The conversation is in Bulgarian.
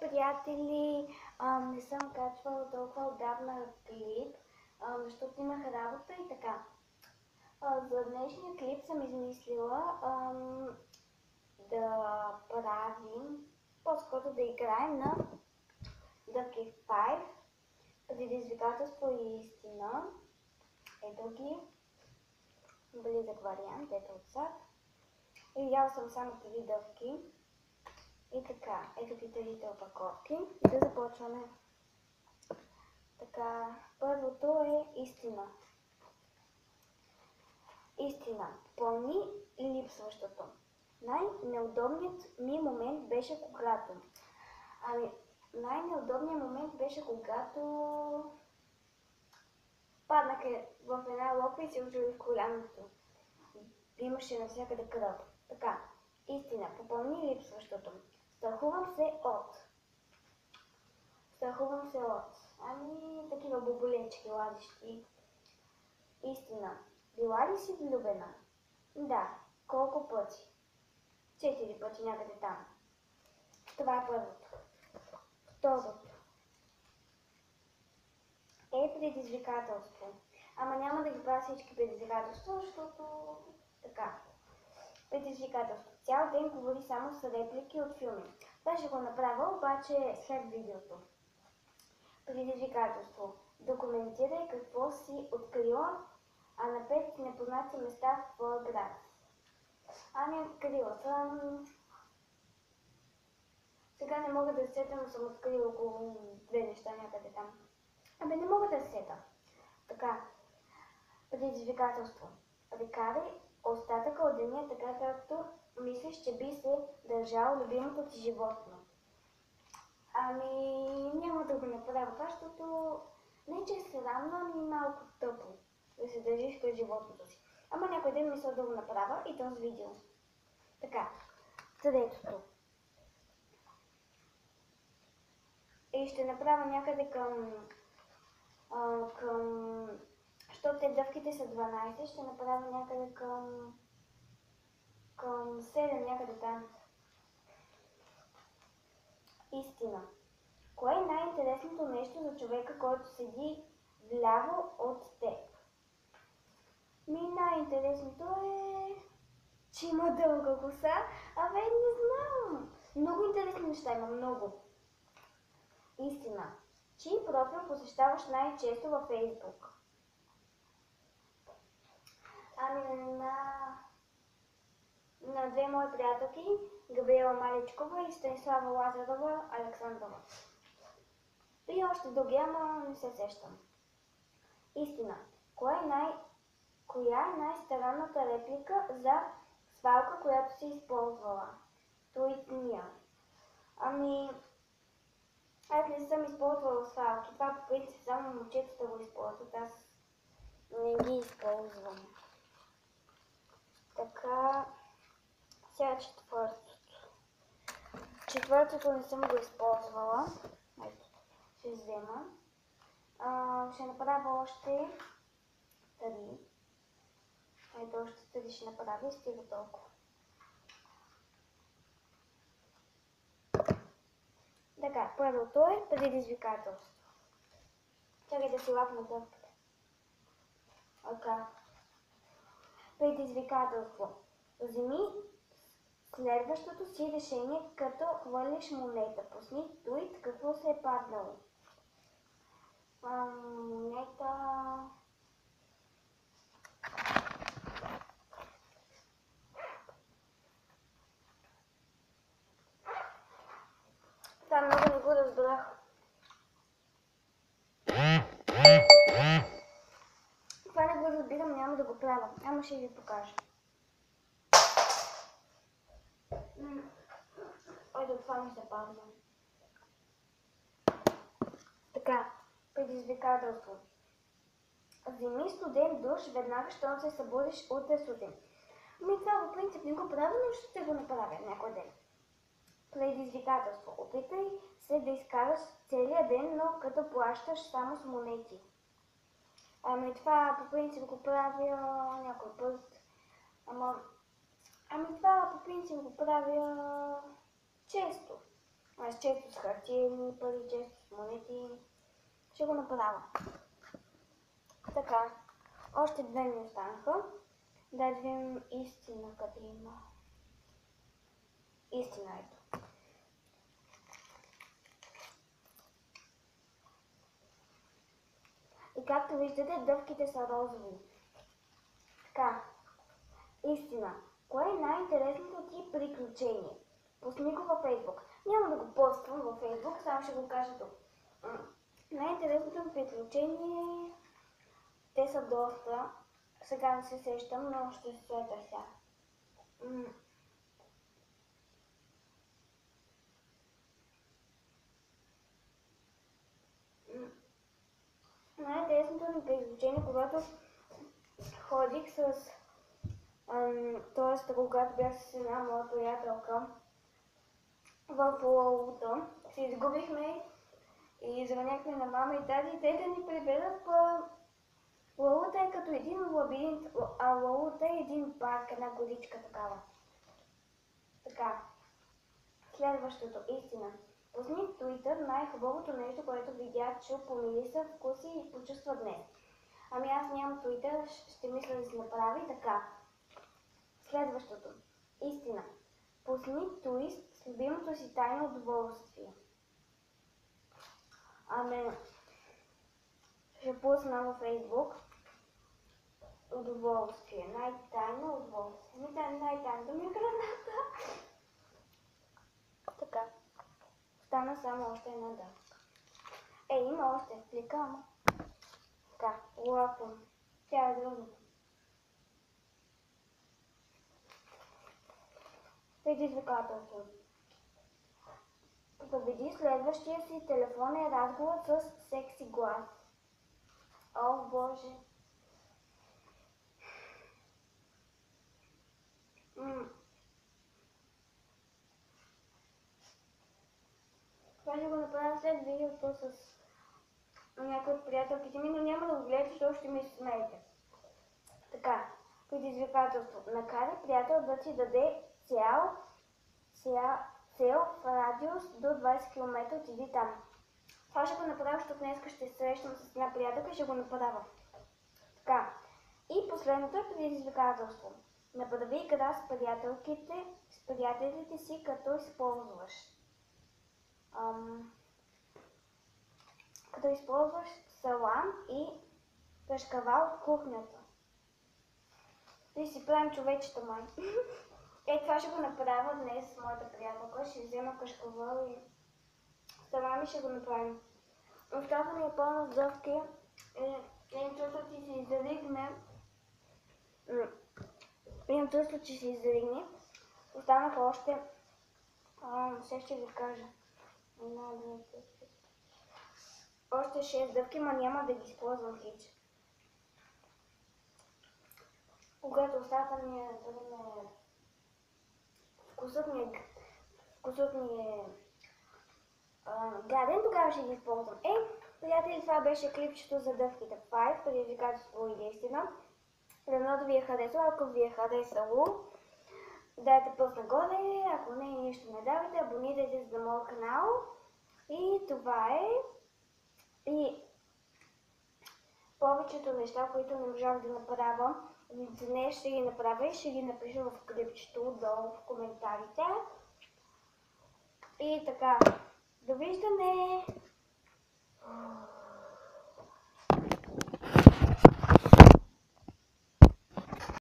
приятели! Не съм качвала толкова отдавна клип, защото имах работа и така. За днешния клип съм измислила да правим, по-скоро да играем на Ducky 5, предизвикателство и истина. Ето ги. Близък вариант, ето отзад. И ял съм само 3 дъвки. И така, ето ги трите опаковки. И да започваме. Така, първото е истина. Истина. Пълни липсващото. Най-неудобният ми момент беше когато... най-неудобният момент беше когато паднах в една локва и се оживих коляното. Имаше навсякъде кръв. Така, истина. Попълни липсващото. Страхувам се от. Такива боболечки, ладещи. Истина. Била ли си влюбена? Да. Колко пъти? 4 пъти някъде там. Това е първото. Второто е предизвикателство. Ама няма да ги правя всички предизвикателства, защото така. Предизвикателство. Цял ден говори само с реплики от филми. Това ще го направя, обаче след видеото. Предизвикателство. Документирай какво си открила, а на 5 непознати места в твоя град. Открила съм... Сега не мога да се сета, но съм открила около 2 неща някъде там. Не мога да се сета. Така. Предизвикателство. Прекарай остатъка от деня така, както мислиш, че би се държало любимото ти животно. Няма да го направя това, защото не че е срамно, ами малко тъпо да се държиш към животното си. Ама някой ден мисля да го направя и то с видео. Така, третото. И ще направя някъде към... Защото те дъвките са 12, ще направя някъде към 7, някъде там. Истина. Кое е най-интересното нещо за човека, който седи вляво от теб? Най-интересното е, че има дълга коса. Не знам. Много интересни неща има, много. Истина. Чий профил посещаваш най-често във Фейсбук? На две мои приятелки, Габриела Маличкова и Станислава Лазарова Александрова. И още други, ама не се сещам. Истина. Коя е най-странната реплика за свалка, която си използвала? Туитния. Аз не съм използвала свалки. Това по принцип само момчетата го използват. Аз не ги използвам. Така, сега четвъртото. Четвъртото не съм го използвала. Ето, ще взема. Ще направя още 3. Ето, още 3 ще направя и стига толкова. Така, първото е предизвикателство. Чакай да си лапна дъвката. Така. Предизвикателство. Вземи следващото си решение, като хвърлиш монета. Пусни туит, какво се е паднало. Монета... Това много не го разбрах. Това не го разбирам, няма да го правя. Ама ще ви покажа. Ето това ми се падна. Така, предизвикателство. Вземи студен душ веднага, щом се събудиш утре сутрин. Това по принцип не го правя, но ще го направя някой ден. Предизвикателство. Опитай се да изкараш целия ден, но като плащаш само с монети. Това по принцип го правя някой път. Това по принцип го правя често. Аз често с хартиени пари, често с монети. Ще го направя. Така, още две ми останаха. Да видим истина къде има. Истина ето. И както виждате, дъвките са розови. Така, истина. Кое е най-интересното ти приключение? Пусни го във Фейсбук. Няма да го поствам във Фейсбук, само ще го кажа тук. Най-интересното ми приключение... Те са доста. Сега не се сещам, но ще се сета сега. Най-интересното ми приключение, когато ходих с... т.е. когато бях с една моя приятелка в Лаута, се изгубихме и звъняхме на мама и тази и те да ни приведат по... Лаута е като един лабиринт, а Лаута е един парк, една горичка такава. Така. Следващото, истина. Пусни в Twitter най-хубавото нещо, което видях, чу, помириса, вкуси и почувства днес. Ами аз нямам Twitter, ще мисля да си направи така. Следващото. Истина. Пусни твист с любимото си тайно удоволствие. Ами, ще пусна във Фейсбук удоволствие. Най-тайно удоволствие. Най-тайното ми е граната. Така. Стана само още една дъвка. Има още плика, ама. Така, лапон. Тя е другото. Предизвикателство. Победи следващия си телефонен разговор с секси глас. О, Боже! Това ще го направя след видеото с някои от приятелките ми, но няма да го гледате, защото ще ми се смеете. Така, предизвикателство. Накарай приятел да ти даде цел в радиус до 20 км, отиди там. Това ще го направя, защото днес ще се срещам с една приятелка и ще го направя. Така, и последното е предизвикателство. Направи игра с приятелите си, като използваш. Като използваш салам и кашкавал от кухнята. И си правим човечета май. Това ще го направя днес с моята приятелка. Ще взема кашкавал и салам и ще го направим. Устата ми е пълна с дъвки. Имам чувство, че се изригне. Останаха още... Сега ще ви кажа. Още 6 дъвки, но няма да ги използвам хич. Когато устата ми е... Вкусът ми е гаден, тогава ще ги използвам. Приятели, това беше клипчето за дъвките 5, предизвикателство и истина. Дано да ви е харесало, ако ви е харесало, дайте пръст нагоре, ако не нищо не давайте, абонирайте се за моят канал. И това е. И повечето неща, които не можах да направя, днес ще ги направя и ще ги напиша в клипчето долу в коментарите. И така, довиждане!